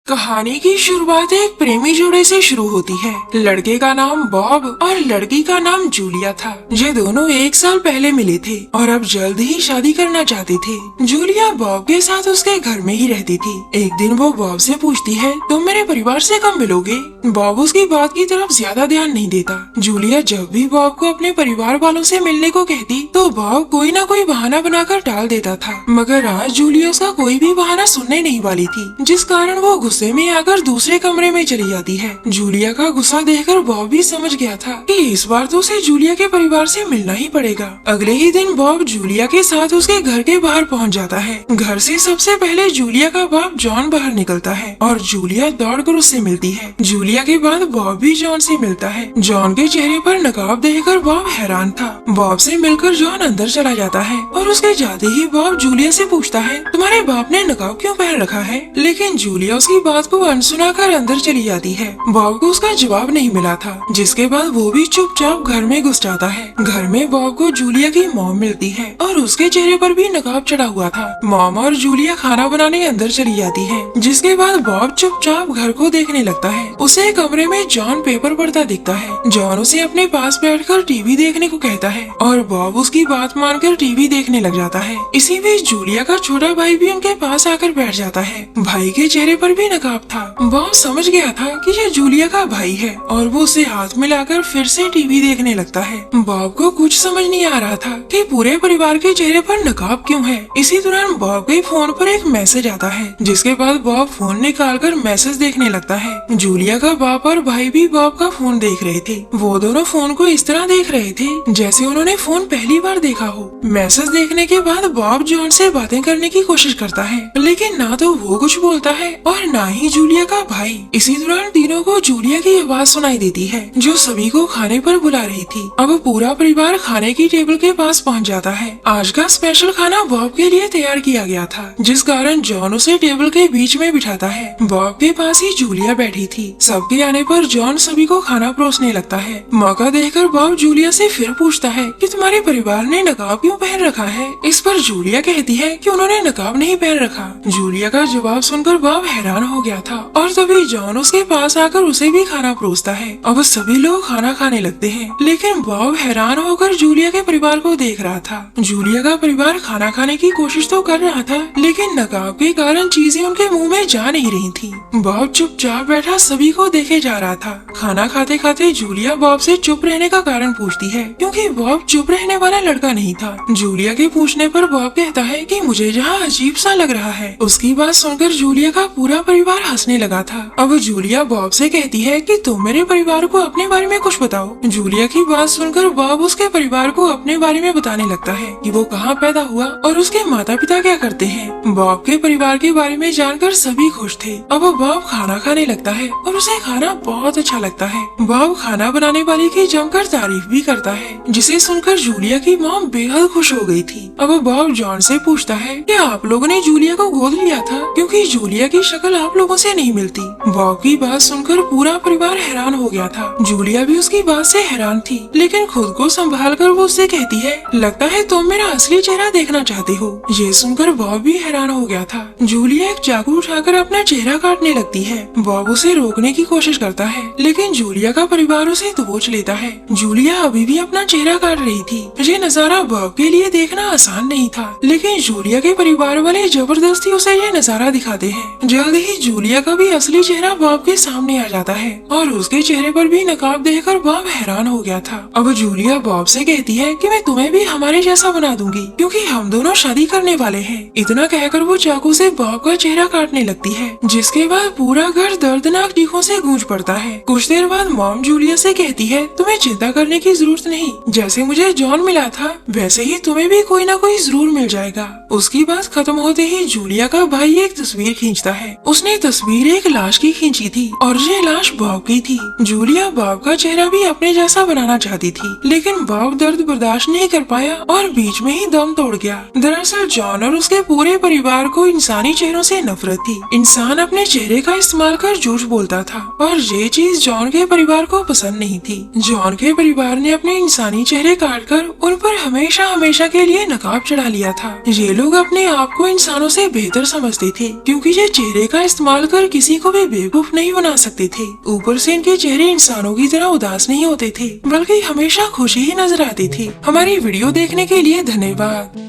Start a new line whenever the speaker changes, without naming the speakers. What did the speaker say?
कहानी की शुरुआत एक प्रेमी जोड़े से शुरू होती है। लड़के का नाम बॉब और लड़की का नाम जूलिया था। ये दोनों एक साल पहले मिले थे और अब जल्द ही शादी करना चाहते थे। जूलिया बॉब के साथ उसके घर में ही रहती थी। एक दिन वो बॉब से पूछती है, तुम मेरे परिवार से कब मिलोगे? बॉब उसकी बात की तरफ ज्यादा ध्यान नहीं देता। जूलिया जब भी बॉब को अपने परिवार वालों से मिलने को कहती तो बॉब कोई न कोई बहाना बनाकर टाल देता था। मगर आज जूलिया उसका कोई भी बहाना सुनने नहीं वाली थी, जिस कारण वो गुस्से में आकर दूसरे कमरे में चली जाती है। जूलिया का गुस्सा देखकर बॉब भी समझ गया था कि इस बार तो उसे जूलिया के परिवार से मिलना ही पड़ेगा। अगले ही दिन बॉब जूलिया के साथ उसके घर के बाहर पहुंच जाता है। घर से सबसे पहले जूलिया का बाप जॉन बाहर निकलता है और जूलिया दौड़कर उससे मिलती है। जूलिया के बाद बॉब भी जॉन से मिलता है। जॉन के चेहरे पर नकाब देखकर बॉब हैरान था। बॉब से मिलकर जॉन अंदर चला जाता है और उसके जाते ही बॉब जूलिया से पूछता है, तुम्हारे बाप ने नकाब क्यों पहन रखा है? लेकिन जूलिया उसकी बात को अनसुना कर अंदर चली जाती है। बॉब को उसका जवाब नहीं मिला था, जिसके बाद वो भी चुपचाप घर में घुस जाता है। घर में बॉब को जूलिया की मॉम मिलती है और उसके चेहरे पर भी नकाब चढ़ा हुआ था। मॉम और जूलिया खाना बनाने अंदर चली जाती है, जिसके बाद बॉब चुपचाप घर को देखने लगता है। उसे कमरे में जॉन पेपर पढ़ता दिखता है। जॉन उसे अपने पास बैठकर टीवी देखने को कहता है और बॉब उसकी बात मानकर टीवी देखने लग जाता है। इसी बीच जूलिया का छोटा भाई भी उनके पास आकर बैठ जाता है। भाई के चेहरे पर भी नकाब था। बॉब समझ गया था कि ये जूलिया का भाई है और वो उसे हाथ मिलाकर फिर से टीवी देखने लगता है। बॉब को कुछ समझ नहीं आ रहा था कि पूरे परिवार के चेहरे पर नकाब क्यों है। इसी दौरान बॉब के फोन पर एक मैसेज आता है, जिसके बाद बॉब फोन निकालकर मैसेज देखने लगता है। जूलिया का बाप और भाई भी बॉब का फोन देख रहे थे। वो दोनों फोन को इस तरह देख रहे थे जैसे उन्होंने फोन पहली बार देखा हो। मैसेज देखने के बाद बॉब जॉन से बातें करने की कोशिश करता है, लेकिन ना तो वो कुछ बोलता है और ना ही जूलिया का भाई। इसी दौरान तीनों को जूलिया की आवाज सुनाई देती है, जो सभी को खाने पर बुला रही थी। अब पूरा परिवार खाने की टेबल के पास पहुंच जाता है। आज का स्पेशल खाना बॉब के लिए तैयार किया गया था, जिस कारण जॉन उसे टेबल के बीच में बिठाता है। बॉब के पास ही जूलिया बैठी थी। सबके आने पर जॉन सभी को खाना परोसने लगता है। मौका देखकर बॉब जूलिया से फिर पूछता है कि तुम्हारे परिवार ने नकाब क्यों पहन रखा है? इस पर जूलिया कहती है कि उन्होंने नकाब नहीं पहन रखा। जूलिया का जवाब सुनकर बॉब हैरान हो गया था और तभी जॉन उसके पास आकर उसे भी खाना परोसता है। अब सभी लोग खाना खाने लगते हैं, लेकिन बॉब हैरान होकर जूलिया के परिवार को देख रहा था। जूलिया का परिवार खाना खाने की कोशिश तो कर रहा था, लेकिन नकाब के कारण चीजें उनके मुंह में जा नहीं रही थी। बॉब चुपचाप बैठा सभी को देखे जा रहा था। खाना खाते खाते जूलिया बॉब से चुप रहने का कारण पूछती है, क्योंकि बॉब चुप रहने वाला लड़का नहीं था। जूलिया के पूछने पर बॉब कहता है कि मुझे जहाँ अजीब सा लग रहा है। उसकी बात सुनकर जूलिया का पूरा परिवार हंसने लगा था। अब जूलिया बॉब से कहती है कि तुम मेरे परिवार को अपने बारे में कुछ बताओ। जूलिया की बात सुनकर बॉब उसके परिवार को अपने बारे में बताने लगता है कि वो कहाँ पैदा हुआ और उसके माता पिता क्या करते हैं। बॉब के परिवार के बारे में जानकर सभी खुश थे। अब बॉब खाना खाने लगता है और उसे खाना बहुत अच्छा लगता है। बॉब खाना बनाने वाली की जमकर तारीफ भी करता है, जिसे सुनकर जूलिया की मॉम बेहद खुश हो गई थी। अब बॉब जॉन से पूछता है कि आप लोगों ने जूलिया को गोद लिया था, क्योंकि जूलिया की शक्ल आप लोगों से नहीं मिलती। बॉब की बात सुनकर पूरा परिवार हैरान हो गया था। जूलिया भी उसकी बात से हैरान थी, लेकिन खुद को संभाल कर वो उससे कहती है, लगता है तुम मेरा असली चेहरा देखना चाहते हो। ये सुनकर बॉब भी हैरान हो गया था। जूलिया एक चाकू उठाकर अपना चेहरा काटने लगती है। बॉब उसे रोकने की कोशिश करता है, लेकिन जूलिया का परिवार उसे दबोच लेता है। जूलिया अभी भी अपना चेहरा काट रही थी। ये नजारा बॉब के लिए देखना आसान नहीं था, लेकिन जूलिया के परिवार वाले जबरदस्ती उसे ये नजारा दिखाते हैं। जल्द ही जूलिया का भी असली चेहरा बॉब के सामने आ जाता है और उसके चेहरे पर भी नकाब देखकर बॉब हैरान हो गया था। अब जूलिया बॉब से कहती है कि मैं तुम्हें भी हमारे जैसा बना दूंगी, क्योंकि हम दोनों शादी करने वाले हैं। इतना कहकर वो चाकू से बॉब का चेहरा काटने लगती है, जिसके बाद पूरा घर दर्दनाक चीखों से गूंज पड़ता है। कुछ देर बाद मॉम जूलिया से कहती है, तुम्हें चिंता करने की जरूरत नहीं। जैसे मुझे जॉन मिला था, वैसे ही तुम्हें भी कोई ना कोई जरूर मिल जाएगा। उसकी बात खत्म होते ही जूलिया का भाई एक तस्वीर खींचता है। उसने तस्वीर एक लाश की खींची थी और ये लाश बॉब की थी। जूलिया बॉब का चेहरा भी अपने जैसा बनाना चाहती थी, लेकिन बॉब दर्द बर्दाश्त नहीं कर पाया और बीच में ही दम तोड़ गया। दरअसल जॉन और उसके पूरे परिवार को इंसानी चेहरों से नफरत थी। इंसान अपने चेहरे का इस्तेमाल कर झूठ बोलता था और ये चीज जॉन के परिवार को पसंद नहीं थी। जॉन के परिवार ने अपने इंसानी चेहरे काट कर उन पर हमेशा हमेशा के लिए नकाब चढ़ा लिया था। ये लोग अपने आप को इंसानों से बेहतर समझते थे क्योंकि ये चेहरे का इस्तेमाल कर किसी को भी बेवकूफ नहीं बना सकते थे। ऊपर से इनके चेहरे इंसानों की तरह उदास नहीं होते थे, बल्कि हमेशा खुशी ही नजर आती थी। हमारी वीडियो देखने के लिए धन्यवाद।